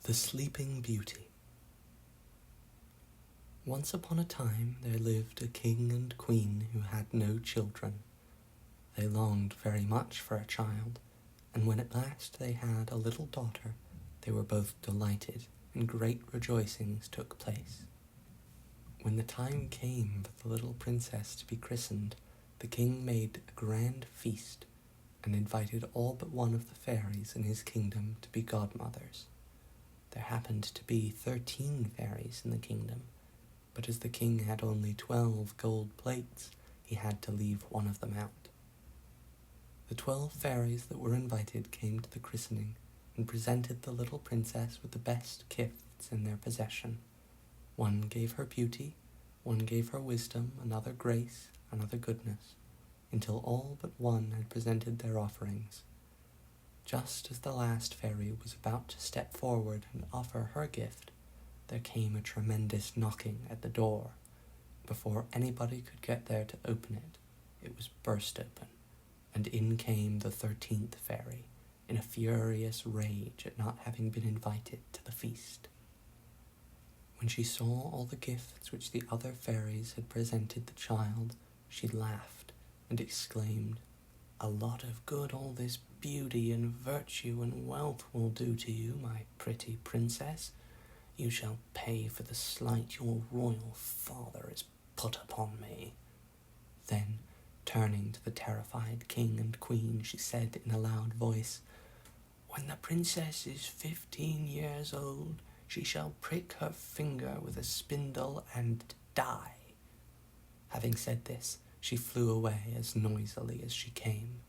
The Sleeping Beauty. Once upon a time there lived a king and queen who had no children. They longed very much for a child, and when at last they had a little daughter, they were both delighted, and great rejoicings took place. When the time came for the little princess to be christened, the king made a grand feast, and invited all but one of the fairies in his kingdom to be godmothers. There happened to be 13 fairies in the kingdom, but as the king had only 12 gold plates, he had to leave one of them out. The 12 fairies that were invited came to the christening and presented the little princess with the best gifts in their possession. One gave her beauty, one gave her wisdom, another grace, another goodness, until all but one had presented their offerings. Just as the last fairy was about to step forward and offer her gift, there came a tremendous knocking at the door. Before anybody could get there to open it, it was burst open, and in came the 13th fairy, in a furious rage at not having been invited to the feast. When she saw all the gifts which the other fairies had presented the child, she laughed and exclaimed, "A lot of good all this beauty and virtue and wealth will do to you, my pretty princess. You shall pay for the slight your royal father has put upon me." Then, turning to the terrified king and queen, she said in a loud voice, "When the princess is 15 years old, she shall prick her finger with a spindle and die." Having said this, she flew away as noisily as she came.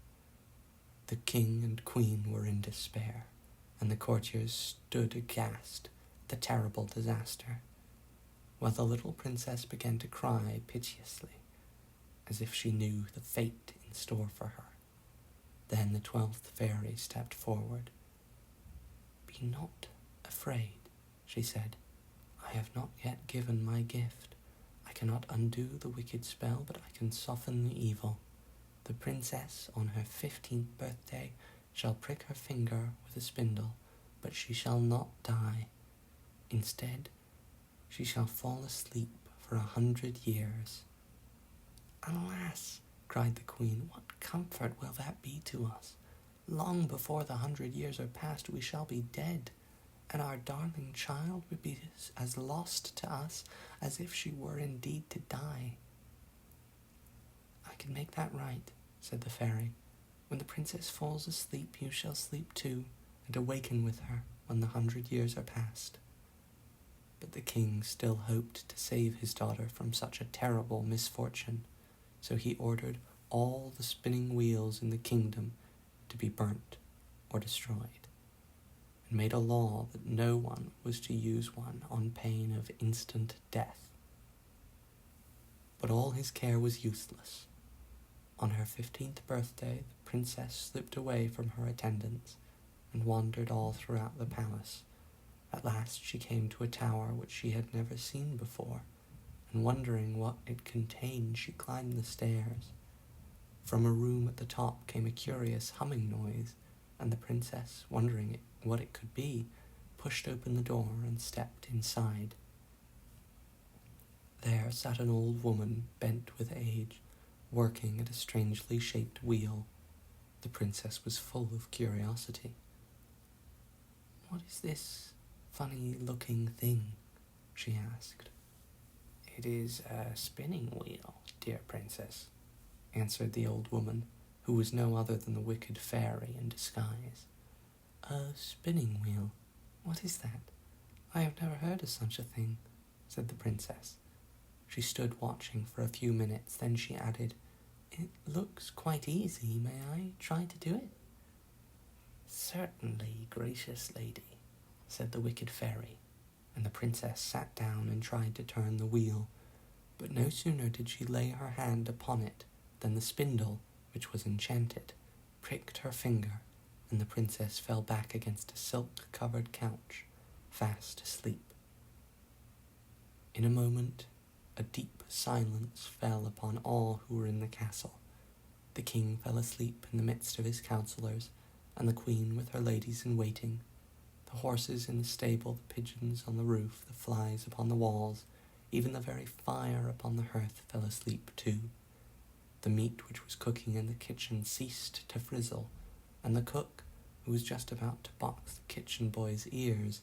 The king and queen were in despair, and the courtiers stood aghast at the terrible disaster, while the little princess began to cry piteously, as if she knew the fate in store for her. Then the 12th fairy stepped forward. "Be not afraid," she said. "I have not yet given my gift. I cannot undo the wicked spell, but I can soften the evil. The princess, on her 15th birthday, shall prick her finger with a spindle, but she shall not die. Instead, she shall fall asleep for 100 years. "Alas," cried the queen, "what comfort will that be to us? Long before the 100 years are past, we shall be dead, and our darling child would be as lost to us as if she were indeed to die." "I can make that right," said the fairy. "When the princess falls asleep, you shall sleep too, and awaken with her when the 100 years are past." But the king still hoped to save his daughter from such a terrible misfortune, so he ordered all the spinning wheels in the kingdom to be burnt or destroyed, and made a law that no one was to use one on pain of instant death. But all his care was useless. On her 15th birthday, the princess slipped away from her attendants and wandered all throughout the palace. At last she came to a tower which she had never seen before, and wondering what it contained, she climbed the stairs. From a room at the top came a curious humming noise, and the princess, wondering what it could be, pushed open the door and stepped inside. There sat an old woman, bent with age, working at a strangely shaped wheel. The princess was full of curiosity. "What is this funny-looking thing?" she asked. "It is a spinning wheel, dear princess," answered the old woman, who was no other than the wicked fairy in disguise. "A spinning wheel? What is that? I have never heard of such a thing," said the princess. She stood watching for a few minutes, then she added, "It looks quite easy. May I try to do it?" "Certainly, gracious lady," said the wicked fairy, and the princess sat down and tried to turn the wheel. But no sooner did she lay her hand upon it than the spindle, which was enchanted, pricked her finger, and the princess fell back against a silk-covered couch, fast asleep. In a moment, a deep silence fell upon all who were in the castle. The king fell asleep in the midst of his counselors, and the queen with her ladies in waiting. The The horses in the stable, the pigeons on the roof, the flies upon the walls, even the very fire upon the hearth fell asleep too. The meat which was cooking in the kitchen ceased to frizzle, and the cook, who was just about to box the kitchen boy's ears,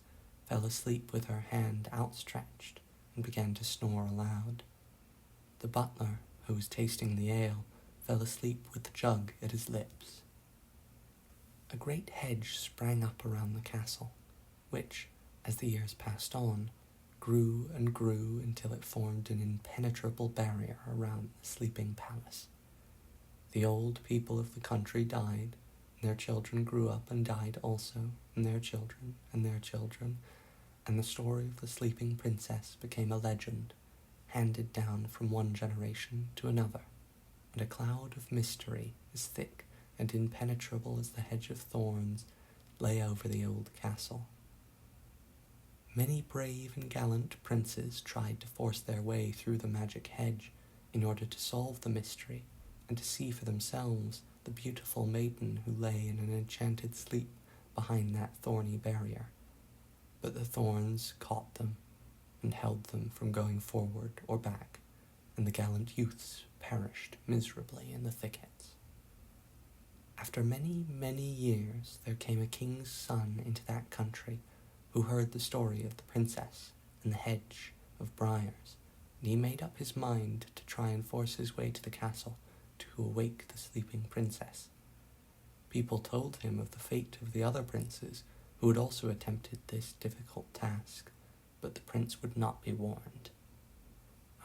fell asleep with her hand outstretched and began to snore aloud. The butler, who was tasting the ale, fell asleep with the jug at his lips. A great hedge sprang up around the castle, which, as the years passed on, grew and grew until it formed an impenetrable barrier around the sleeping palace. The old people of the country died, and their children grew up and died also, and their children, and the story of the sleeping princess became a legend, handed down from one generation to another, and a cloud of mystery as thick and impenetrable as the hedge of thorns lay over the old castle. Many brave and gallant princes tried to force their way through the magic hedge in order to solve the mystery and to see for themselves the beautiful maiden who lay in an enchanted sleep behind that thorny barrier. But the thorns caught them and held them from going forward or back, and the gallant youths perished miserably in the thickets. After many, many years, there came a king's son into that country who heard the story of the princess and the hedge of briars, and he made up his mind to try and force his way to the castle to awake the sleeping princess. People told him of the fate of the other princes who had also attempted this difficult task, but the prince would not be warned.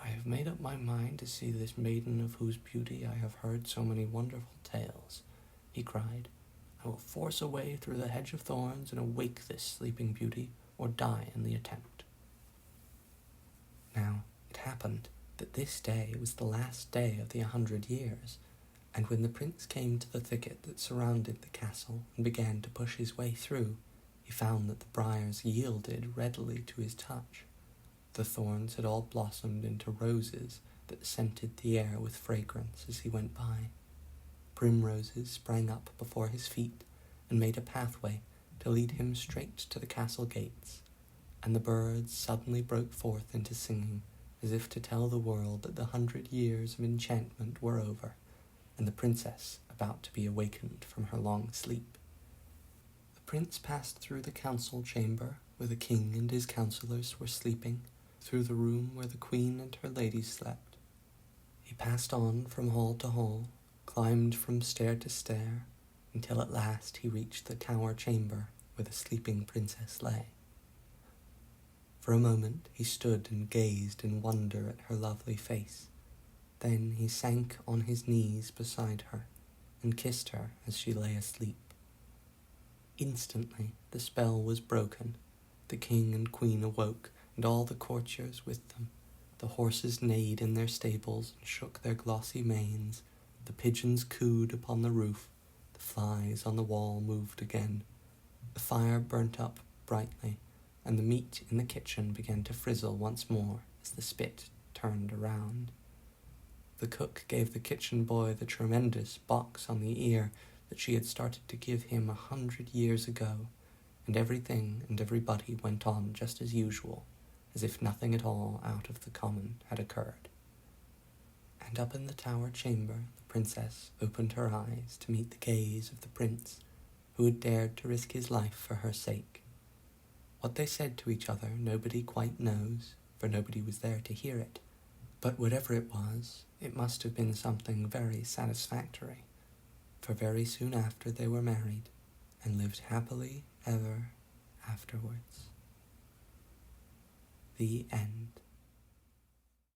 "I have made up my mind to see this maiden of whose beauty I have heard so many wonderful tales," he cried. "I will force a way through the hedge of thorns and awake this sleeping beauty, or die in the attempt." Now, it happened that this day was the last day of the 100 years, and when the prince came to the thicket that surrounded the castle and began to push his way through, he found that the briars yielded readily to his touch. The thorns had all blossomed into roses that scented the air with fragrance as he went by. Primroses sprang up before his feet and made a pathway to lead him straight to the castle gates, and the birds suddenly broke forth into singing, as if to tell the world that the 100 years of enchantment were over, and the princess about to be awakened from her long sleep. The prince passed through the council chamber, where the king and his councillors were sleeping, through the room where the queen and her ladies slept. He passed on from hall to hall, climbed from stair to stair, until at last he reached the tower chamber where the sleeping princess lay. For a moment he stood and gazed in wonder at her lovely face. Then he sank on his knees beside her and kissed her as she lay asleep. Instantly the spell was broken. The king and queen awoke, and all the courtiers with them. The horses neighed in their stables and shook their glossy manes. The pigeons cooed upon the roof. The flies on the wall moved again. The fire burnt up brightly, and the meat in the kitchen began to frizzle once more as the spit turned around. The cook gave the kitchen boy the tremendous box on the ear that she had started to give him 100 years ago, and everything and everybody went on just as usual, as if nothing at all out of the common had occurred. And up in the tower chamber, the princess opened her eyes to meet the gaze of the prince, who had dared to risk his life for her sake. What they said to each other nobody quite knows, for nobody was there to hear it, but whatever it was, it must have been something very satisfactory, for very soon after they were married, and lived happily ever afterwards. The end.